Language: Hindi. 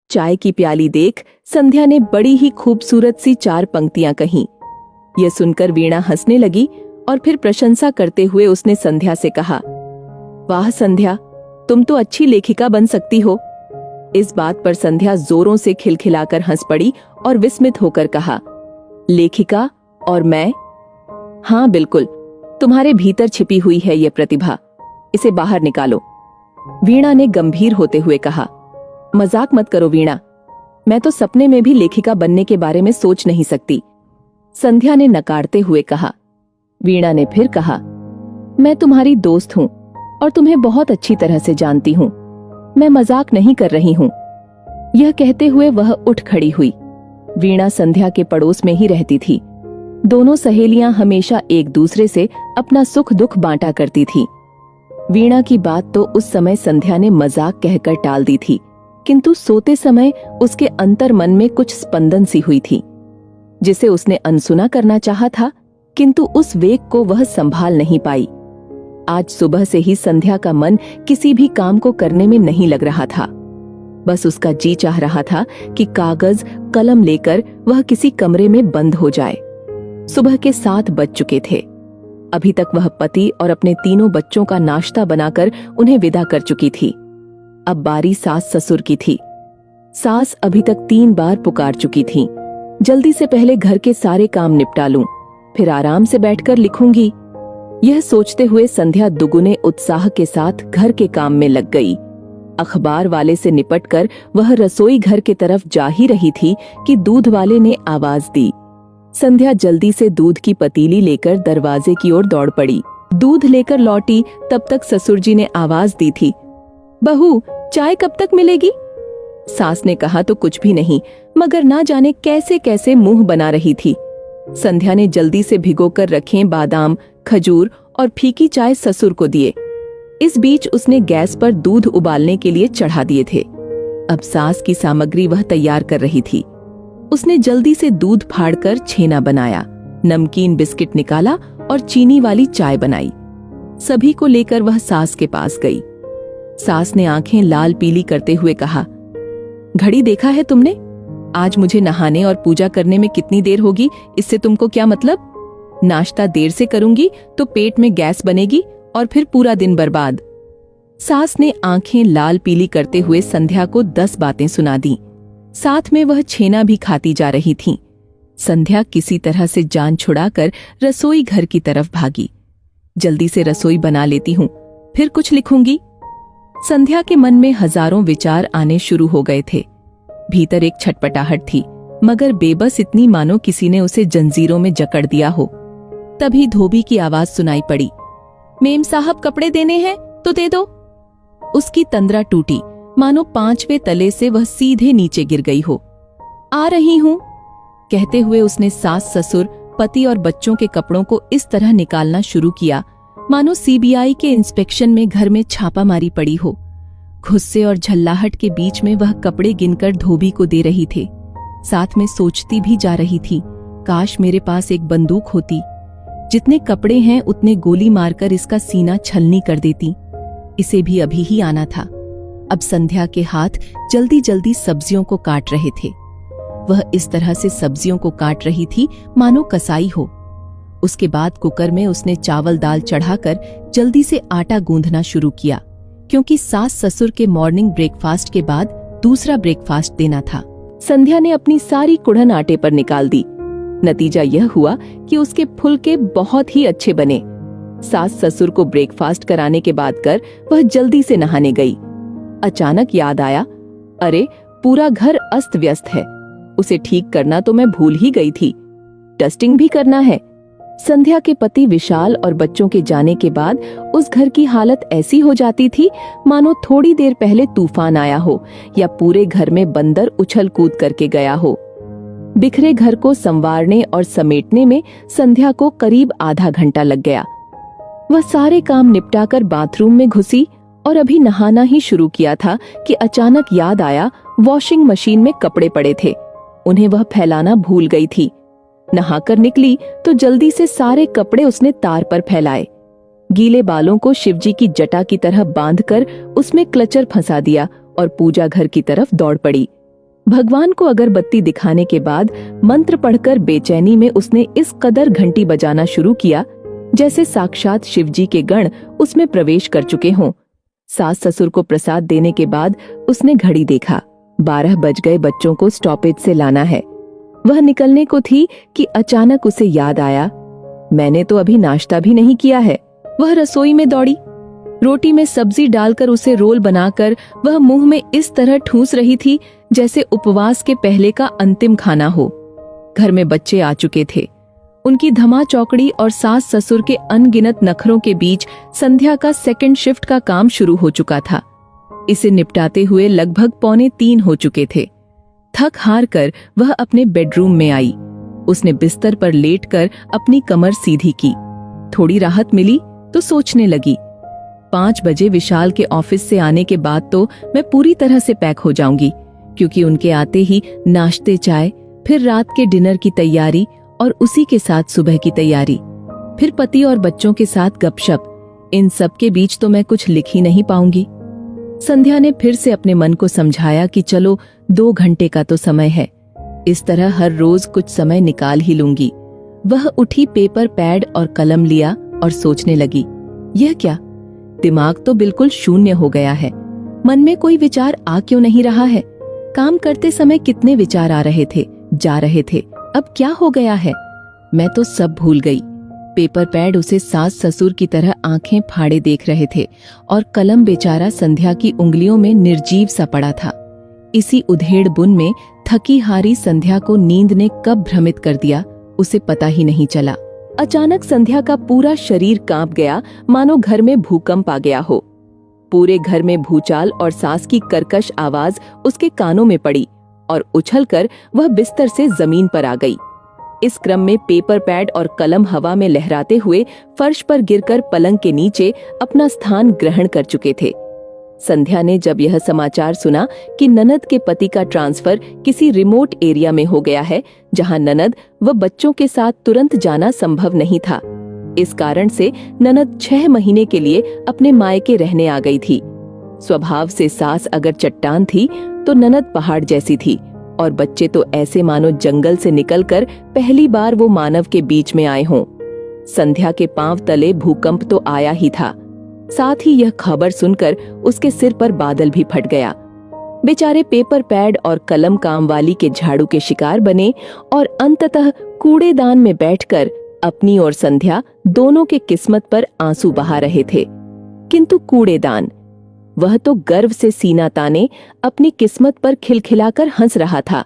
चाय की प्याली देख संध्या ने बड़ी ही खूबसूरत सी 4 पंक्तियां कहीं। यह सुनकर वीणा हंसने लगी और फिर प्रशंसा करते हुए उसने संध्या से कहा, वाह संध्या, तुम तो अच्छी लेखिका बन सकती हो। इस बात पर संध्या जोरों से खिलखिलाकर हंस पड़ी और विस्मित होकर कहा, लेखिका और मैं? हाँ बिल्कुल, तुम्हारे भीतर छिपी हुई है ये प्रतिभा, इसे बाहर निकालो। वीणा ने गंभीर होते हुए कहा, मजाक मत करो वीणा, मैं तो सपने में भी लेखिका बनने के बारे में सोच नहीं सकती। संध्या ने नकारते हुए कहा। वीणा ने फिर कहा, मैं तुम्हारी दोस्त हूं और तुम्हें बहुत अच्छी तरह से जानती हूं, मैं मजाक नहीं कर रही हूं। यह कहते हुए वह उठ खड़ी हुई। वीणा संध्या के पड़ोस में ही रहती थी। दोनों सहेलियां हमेशा एक दूसरे से अपना सुख दुख बांटा करती थी। वीणा की बात तो उस समय संध्या ने मजाक कहकर टाल दी थी, किंतु सोते समय उसके अंतर मन में कुछ स्पंदन सी हुई थी, जिसे उसने अनसुना करना चाहा था, किंतु उस वेग को वह संभाल नहीं पाई। आज सुबह से ही संध्या का मन किसी भी काम को करने में नहीं लग रहा था। बस उसका जी चाह रहा था कि कागज कलम लेकर वह किसी कमरे में बंद हो जाए। सुबह के 7 बज चुके थे। अभी तक वह पति और अपने तीनों बच्चों का नाश्ता बनाकर उन्हें विदा कर चुकी थी। अब बारी सास ससुर की थी। सास अभी तक 3 बार पुकार चुकी थी। जल्दी से पहले घर के सारे काम निपटा लूं, फिर आराम से बैठकर लिखूंगी। यह सोचते हुए संध्या दुगुने उत्साह के साथ घर के काम में लग गई। अखबार वाले से निपटकर वह रसोई घर की तरफ जा ही रही थी कि दूध वाले ने आवाज दी। संध्या जल्दी से दूध की पतीली लेकर दरवाजे की ओर दौड़ पड़ी। दूध लेकर लौटी तब तक ससुर जी ने आवाज दी थी, बहू चाय कब तक मिलेगी? सास ने कहा तो कुछ भी नहीं, मगर ना जाने कैसे कैसे मुंह बना रही थी। संध्या ने जल्दी से भिगोकर रखे बादाम, खजूर और फीकी चाय ससुर को दिए। इस बीच उसने गैस पर दूध उबालने के लिए चढ़ा दिए थे। अब सास की सामग्री वह तैयार कर रही थी। उसने जल्दी से दूध फाड़कर छेना बनाया, नमकीन बिस्किट निकाला और चीनी वाली चाय बनाई। सभी को लेकर वह सास के पास गई। सास ने आंखें लाल पीली करते हुए कहा, घड़ी देखा है तुमने? आज मुझे नहाने और पूजा करने में कितनी देर होगी, इससे तुमको क्या मतलब? नाश्ता देर से करूंगी तो पेट में गैस बनेगी और फिर पूरा दिन बर्बाद। सास ने आंखें लाल पीली करते हुए संध्या को 10 बातें सुना दी। साथ में वह छेना भी खाती जा रही थी। संध्या किसी तरह से जान छुड़ाकर रसोई घर की तरफ भागी। जल्दी से रसोई बना लेती हूँ, फिर कुछ लिखूंगी। संध्या के मन में हजारों विचार आने शुरू हो गए थे। भीतर एक छटपटाहट थी, मगर बेबस इतनी मानो किसी ने उसे जंजीरों में जकड़ दिया हो। तभी धोबी की आवाज सुनाई पड़ी, मेम साहब कपड़े देने हैं तो दे दो। उसकी तंद्रा टूटी, मानो 5वें तले से वह सीधे नीचे गिर गई हो। आ रही हूं कहते हुए उसने सास ससुर, पति और बच्चों के कपड़ों को इस तरह निकालना शुरू किया मानो सीबीआई के इंस्पेक्शन में घर में छापामारी पड़ी हो। गुस्से और झल्लाहट के बीच में वह कपड़े गिनकर धोबी को दे रही थी। साथ में सोचती भी जा रही थी, काश मेरे पास एक बंदूक होती। जितने कपड़े हैं उतने गोली मारकर इसका सीना छलनी कर देती। इसे भी अभी ही आना था। अब संध्या के हाथ जल्दी जल्दी सब्जियों को काट रहे थे। वह इस तरह से सब्जियों को काट रही थी मानो कसाई हो। उसके बाद कुकर में उसने चावल दाल चढ़ाकर जल्दी से आटा गूंथना शुरू किया, क्योंकि सास ससुर के मॉर्निंग ब्रेकफास्ट के बाद दूसरा ब्रेकफास्ट देना था। संध्या ने अपनी सारी कुड़न आटे पर निकाल दी। नतीजा यह हुआ कि उसके फुलके बहुत ही अच्छे बने। सास ससुर को ब्रेकफास्ट कराने के बाद कर वह जल्दी से नहाने गई। अचानक याद आया, अरे पूरा घर अस्त व्यस्त है, उसे ठीक करना तो मैं भूल ही गई थी। डस्टिंग भी करना है। संध्या के पति विशाल और बच्चों के जाने के बाद उस घर की हालत ऐसी हो जाती थी मानो थोड़ी देर पहले तूफान आया हो या पूरे घर में बंदर उछल कूद करके गया हो। बिखरे घर को संवारने और समेटने में संध्या को करीब आधा घंटा लग गया। वह सारे काम निपटाकर बाथरूम में घुसी और अभी नहाना ही शुरू किया था कि अचानक याद आया, वॉशिंग मशीन में कपड़े पड़े थे, उन्हें वह फैलाना भूल गई थी। नहाकर निकली तो जल्दी से सारे कपड़े उसने तार पर फैलाए। गीले बालों को शिवजी की जटा की तरह बांधकर उसमें क्लचर फंसा दिया और पूजा घर की तरफ दौड़ पड़ी। भगवान को अगरबत्ती दिखाने के बाद मंत्र पढ़कर बेचैनी में उसने इस कदर घंटी बजाना शुरू किया जैसे साक्षात शिवजी के गण उसमें प्रवेश कर चुके हों। सास ससुर को प्रसाद देने के बाद उसने घड़ी देखा, 12 बज गए, बच्चों को स्टॉपेज से लाना है। वह निकलने को थी कि अचानक उसे याद आया, मैंने तो अभी नाश्ता भी नहीं किया है। वह रसोई में दौड़ी। रोटी में सब्जी डालकर उसे रोल बनाकर वह मुंह में इस तरह ठूंस रही थी जैसे उपवास के पहले का अंतिम खाना हो। घर में बच्चे आ चुके थे। उनकी धमा चौकड़ी और सास ससुर के अनगिनत नखरों के बीच संध्या का सेकंड शिफ्ट का काम शुरू हो चुका था। इसे निपटाते हुए लगभग 2:45 हो चुके थे। थक हार कर वह अपने बेडरूम में आई। उसने बिस्तर पर लेटकर अपनी कमर सीधी की। थोड़ी राहत मिली तो सोचने लगी, 5 बजे विशाल के ऑफिस से आने के बाद तो मैं पूरी तरह से पैक हो जाऊंगी, क्योंकि उनके आते ही नाश्ते, चाय, फिर रात के डिनर की तैयारी और उसी के साथ सुबह की तैयारी, फिर पति और बच्चों के साथ गपशप। इन सब के बीच तो मैं कुछ लिख ही नहीं पाऊंगी। संध्या ने फिर से अपने मन को समझाया कि चलो 2 घंटे का तो समय है, इस तरह हर रोज कुछ समय निकाल ही लूंगी। वह उठी, पेपर, पैड और कलम लिया और सोचने लगी, यह क्या, दिमाग तो बिल्कुल शून्य हो गया है। मन में कोई विचार आ क्यों नहीं रहा है? काम करते समय कितने विचार आ रहे थे, जा रहे थे, अब क्या हो गया है? मैं तो सब भूल गई। पेपर पैड उसे सास ससुर की तरह आंखें फाड़े देख रहे थे और कलम बेचारा संध्या की उंगलियों में निर्जीव सा पड़ा था। इसी उधेड़ बुन में थकी हारी संध्या को नींद ने कब भ्रमित कर दिया उसे पता ही नहीं चला। अचानक संध्या का पूरा शरीर कांप गया, मानो घर में भूकंप आ गया हो। पूरे घर में भूचाल और सांस की कर्कश आवाज उसके कानों में पड़ी और उछलकर वह बिस्तर से जमीन पर आ गई। इस क्रम में पेपर पैड और कलम हवा में लहराते हुए फर्श पर गिरकर पलंग के नीचे अपना स्थान ग्रहण कर चुके थे। संध्या ने जब यह समाचार सुना कि ननद के पति का ट्रांसफर किसी रिमोट एरिया में हो गया है, जहां ननद व बच्चों के साथ तुरंत जाना संभव नहीं था, इस कारण से ननद 6 महीने के लिए अपने मायके रहने आ गई थी। स्वभाव से सास अगर चट्टान थी तो ननद पहाड़ जैसी थी और बच्चे तो ऐसे मानो जंगल से निकलकर पहली बार वो मानव के बीच में आए हों। संध्या के पांव तले भूकंप तो आया ही था, साथ ही यह खबर सुनकर उसके सिर पर बादल भी फट गया। बेचारे पेपर पैड और कलम कामवाली के झाड़ू के शिकार बने और अंततः कूड़ेदान में बैठकर अपनी और संध्या दोनों के किस्मत पर आंसू बहा रहे थे। किंतु कूड़ेदान, वह तो गर्व से सीना ताने अपनी किस्मत पर खिलखिलाकर हंस रहा था।